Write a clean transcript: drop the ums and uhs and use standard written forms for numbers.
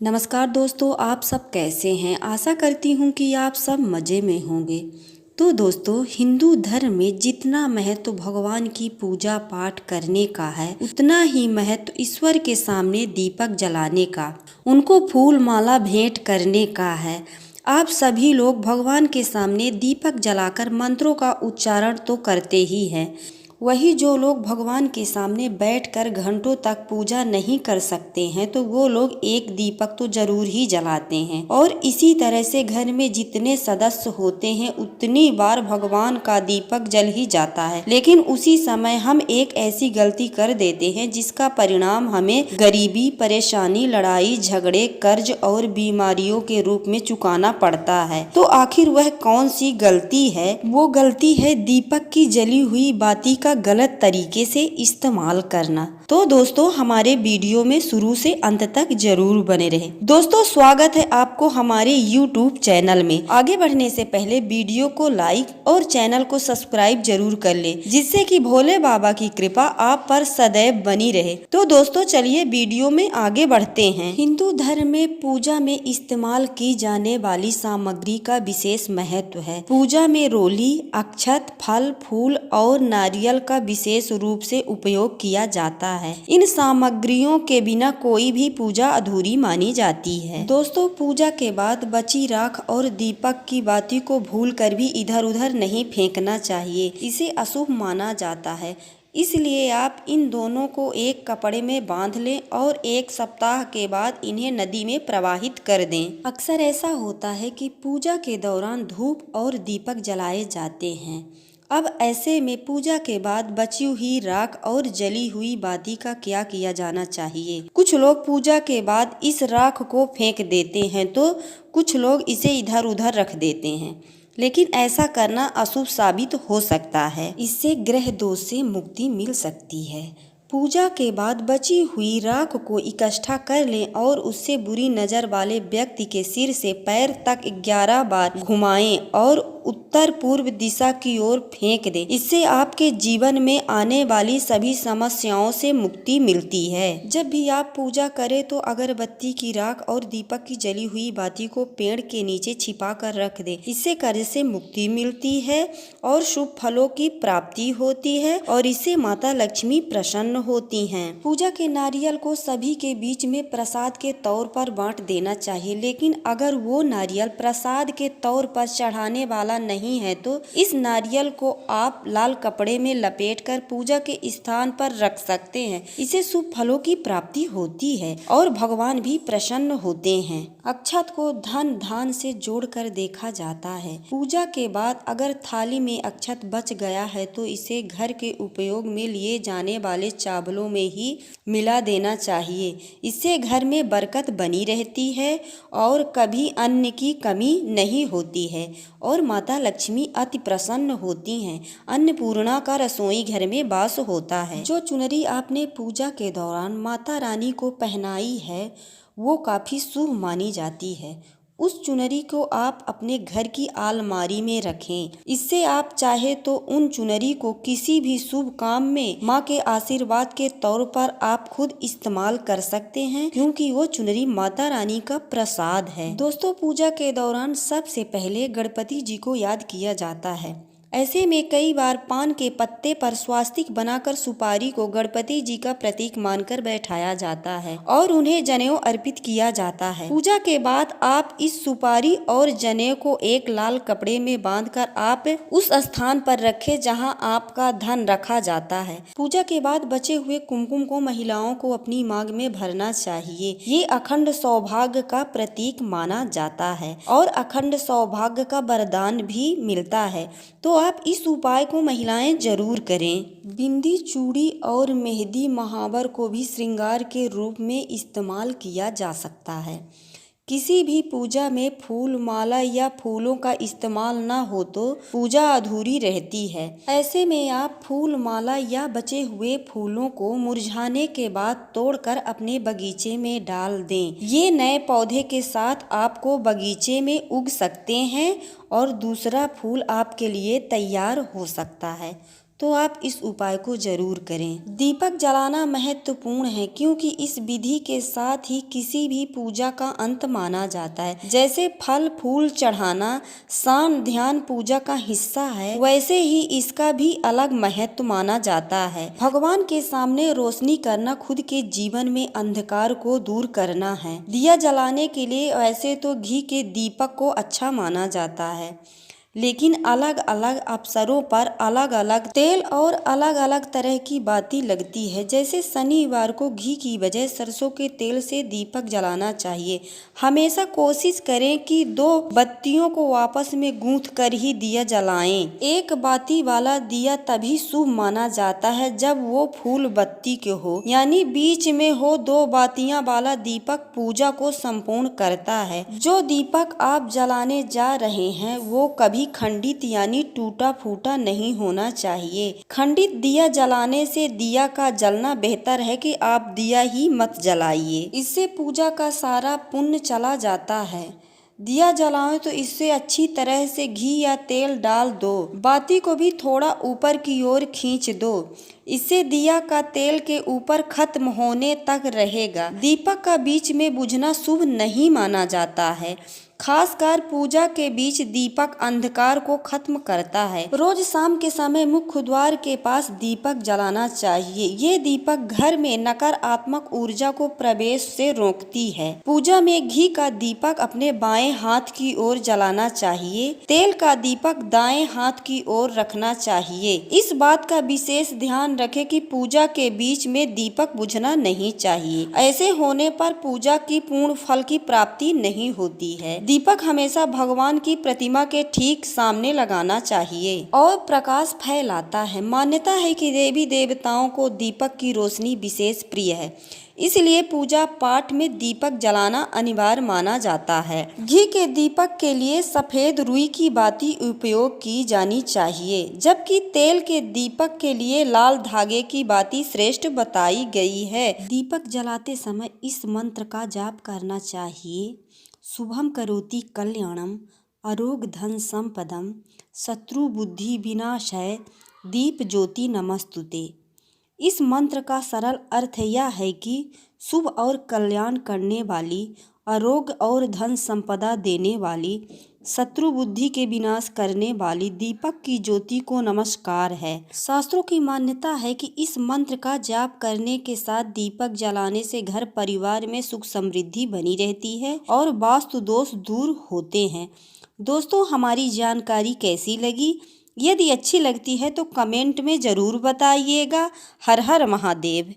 नमस्कार दोस्तों, आप सब कैसे हैं। आशा करती हूँ कि आप सब मज़े में होंगे। तो दोस्तों, हिंदू धर्म में जितना महत्व भगवान की पूजा पाठ करने का है, उतना ही महत्व ईश्वर के सामने दीपक जलाने का, उनको फूल माला भेंट करने का है। आप सभी लोग भगवान के सामने दीपक जलाकर मंत्रों का उच्चारण तो करते ही हैं। वही जो लोग भगवान के सामने बैठकर घंटों तक पूजा नहीं कर सकते हैं, तो वो लोग एक दीपक तो जरूर ही जलाते हैं। और इसी तरह से घर में जितने सदस्य होते हैं, उतनी बार भगवान का दीपक जल ही जाता है। लेकिन उसी समय हम एक ऐसी गलती कर देते हैं जिसका परिणाम हमें गरीबी, परेशानी, लड़ाई झगड़े, कर्ज और बीमारियों के रूप में चुकाना पड़ता है। तो आखिर वह कौन सी गलती है? वो गलती है दीपक की जली हुई बाती का गलत तरीके से इस्तेमाल करना। तो दोस्तों, हमारे वीडियो में शुरू से अंत तक जरूर बने रहे। दोस्तों, स्वागत है आपको हमारे YouTube चैनल में। आगे बढ़ने से पहले वीडियो को लाइक और चैनल को सब्सक्राइब जरूर कर ले, जिससे कि भोले बाबा की कृपा आप पर सदैव बनी रहे। तो दोस्तों, चलिए वीडियो में आगे बढ़ते हैं। हिंदू धर्म में पूजा में इस्तेमाल की जाने वाली सामग्री का विशेष महत्व है। पूजा में रोली, अक्षत, फल, फूल और नारियल का विशेष रूप से उपयोग किया जाता है। इन सामग्रियों के बिना कोई भी पूजा अधूरी मानी जाती है। दोस्तों, पूजा के बाद बची राख और दीपक की बाती को भूलकर भी इधर उधर नहीं फेंकना चाहिए। इसे अशुभ माना जाता है। इसलिए आप इन दोनों को एक कपड़े में बांध लें और एक सप्ताह के बाद इन्हें नदी में प्रवाहित कर दें। अक्सर ऐसा होता है कि पूजा के दौरान धूप और दीपक जलाए जाते हैं। अब ऐसे में पूजा के बाद बची हुई राख और जली हुई बाती का क्या किया जाना चाहिए? कुछ लोग पूजा के बाद इस राख को फेंक देते हैं, तो कुछ लोग इसे इधर उधर रख देते हैं। लेकिन ऐसा करना अशुभ साबित हो सकता है। इससे ग्रह दोष से मुक्ति मिल सकती है। पूजा के बाद बची हुई राख को इकट्ठा कर लें और उससे बुरी नज़र वाले व्यक्ति के सिर से पैर तक 11 बार घुमाएं और उत्तर पूर्व दिशा की ओर फेंक दें। इससे आपके जीवन में आने वाली सभी समस्याओं से मुक्ति मिलती है। जब भी आप पूजा करें तो अगरबत्ती की राख और दीपक की जली हुई बाती को पेड़ के नीचे छिपा कर रख दें। इससे कर्ज से मुक्ति मिलती है और शुभ फलों की प्राप्ति होती है और इससे माता लक्ष्मी प्रसन्न होती हैं। पूजा के नारियल को सभी के बीच में प्रसाद के तौर पर बांट देना चाहिए। लेकिन अगर वो नारियल प्रसाद के तौर पर चढ़ाने वाला नहीं है, तो इस नारियल को आप लाल कपड़े में लपेटकर पूजा के स्थान पर रख सकते हैं। इससे शुभ फलों की प्राप्ति होती है और भगवान भी प्रसन्न होते हैं। अक्षत को धन धान से जोड़कर देखा जाता है। पूजा के बाद अगर थाली में अक्षत बच गया है, तो इसे घर के उपयोग में लिए जाने वाले चावलों में ही मिला देना चाहिए। इससे घर में बरकत बनी रहती है और कभी अन्न की कमी नहीं होती है और माता लक्ष्मी अति प्रसन्न होती हैं। अन्नपूर्णा का रसोई घर में वास होता है। जो चुनरी आपने पूजा के दौरान माता रानी को पहनाई है, वो काफी शुभ मानी जाती है। उस चुनरी को आप अपने घर की अलमारी में रखें। इससे आप चाहे तो उन चुनरी को किसी भी शुभ काम में माँ के आशीर्वाद के तौर पर आप खुद इस्तेमाल कर सकते हैं, क्योंकि वो चुनरी माता रानी का प्रसाद है। दोस्तों, पूजा के दौरान सबसे पहले गणपति जी को याद किया जाता है। ऐसे में कई बार पान के पत्ते पर स्वास्तिक बनाकर सुपारी को गणपति जी का प्रतीक मानकर बैठाया जाता है और उन्हें जनेऊ अर्पित किया जाता है। पूजा के बाद आप इस सुपारी और जनेऊ को एक लाल कपड़े में बांधकर आप उस स्थान पर रखें जहां आपका धन रखा जाता है। पूजा के बाद बचे हुए कुमकुम को महिलाओं को अपनी मांग में भरना चाहिए। ये अखंड सौभाग्य का प्रतीक माना जाता है और अखंड सौभाग्य का वरदान भी मिलता है। तो आप इस उपाय को महिलाएं जरूर करें। बिंदी, चूड़ी और मेहंदी महावर को भी श्रृंगार के रूप में इस्तेमाल किया जा सकता है। किसी भी पूजा में फूल माला या फूलों का इस्तेमाल न हो तो पूजा अधूरी रहती है। ऐसे में आप फूल माला या बचे हुए फूलों को मुरझाने के बाद तोड़कर अपने बगीचे में डाल दें। ये नए पौधे के साथ आपको बगीचे में उग सकते हैं और दूसरा फूल आपके लिए तैयार हो सकता है। तो आप इस उपाय को जरूर करें। दीपक जलाना महत्वपूर्ण है क्योंकि इस विधि के साथ ही किसी भी पूजा का अंत माना जाता है। जैसे फल फूल चढ़ाना शांत ध्यान पूजा का हिस्सा है, वैसे ही इसका भी अलग महत्व माना जाता है। भगवान के सामने रोशनी करना खुद के जीवन में अंधकार को दूर करना है। दिया जलाने के लिए वैसे तो घी के दीपक को अच्छा माना जाता है, लेकिन अलग अलग अवसरों पर अलग अलग तेल और अलग अलग तरह की बाती लगती है। जैसे शनिवार को घी की बजाय सरसों के तेल से दीपक जलाना चाहिए। हमेशा कोशिश करें कि 2 बत्तियों को आपस में गूंथ कर ही दिया जलाएं। एक बाती वाला दिया तभी शुभ माना जाता है जब वो फूल बत्ती के हो, यानी बीच में हो। 2 बातियां वाला दीपक पूजा को संपूर्ण करता है। जो दीपक आप जलाने जा रहे हैं वो कभी खंडित यानी टूटा फूटा नहीं होना चाहिए। खंडित दिया जलाने से दिया का जलना बेहतर है कि आप दिया ही मत जलाइए, इससे पूजा का सारा पुण्य चला जाता है। दिया जलाओ तो इससे अच्छी तरह से घी या तेल डाल दो। बाती को भी थोड़ा ऊपर की ओर खींच दो, इससे दिया का तेल के ऊपर खत्म होने तक रहेगा। दीपक का बीच में बुझना शुभ नहीं माना जाता है, खासकर पूजा के बीच दीपक अंधकार को खत्म करता है। रोज शाम के समय मुख्य द्वार के पास दीपक जलाना चाहिए। ये दीपक घर में नकारात्मक ऊर्जा को प्रवेश से रोकती है। पूजा में घी का दीपक अपने बाएं हाथ की ओर जलाना चाहिए। तेल का दीपक दाएं हाथ की ओर रखना चाहिए। इस बात का विशेष ध्यान रखें कि पूजा के बीच में दीपक बुझना नहीं चाहिए। ऐसे होने पर पूजा की पूर्ण फल की प्राप्ति नहीं होती है। दीपक हमेशा भगवान की प्रतिमा के ठीक सामने लगाना चाहिए और प्रकाश फैलाता है। मान्यता है कि देवी देवताओं को दीपक की रोशनी विशेष प्रिय है, इसलिए पूजा पाठ में दीपक जलाना अनिवार्य माना जाता है। घी के दीपक के लिए सफेद रुई की बाती उपयोग की जानी चाहिए, जबकि तेल के दीपक के लिए लाल धागे की बाती श्रेष्ठ बताई गई है। दीपक जलाते समय इस मंत्र का जाप करना चाहिए। शुभम करोति कल्याणम आरोग्य धन संपदम शत्रु बुद्धि विनाशय दीप ज्योति नमस्तुते। इस मंत्र का सरल अर्थ यह है कि शुभ और कल्याण करने वाली, आरोग्य और धन संपदा देने वाली, शत्रु बुद्धि के विनाश करने वाली दीपक की ज्योति को नमस्कार है। शास्त्रों की मान्यता है कि इस मंत्र का जाप करने के साथ दीपक जलाने से घर परिवार में सुख समृद्धि बनी रहती है और वास्तु दोष दूर होते हैं। दोस्तों, हमारी जानकारी कैसी लगी? यदि अच्छी लगती है तो कमेंट में ज़रूर बताइएगा। हर हर महादेव।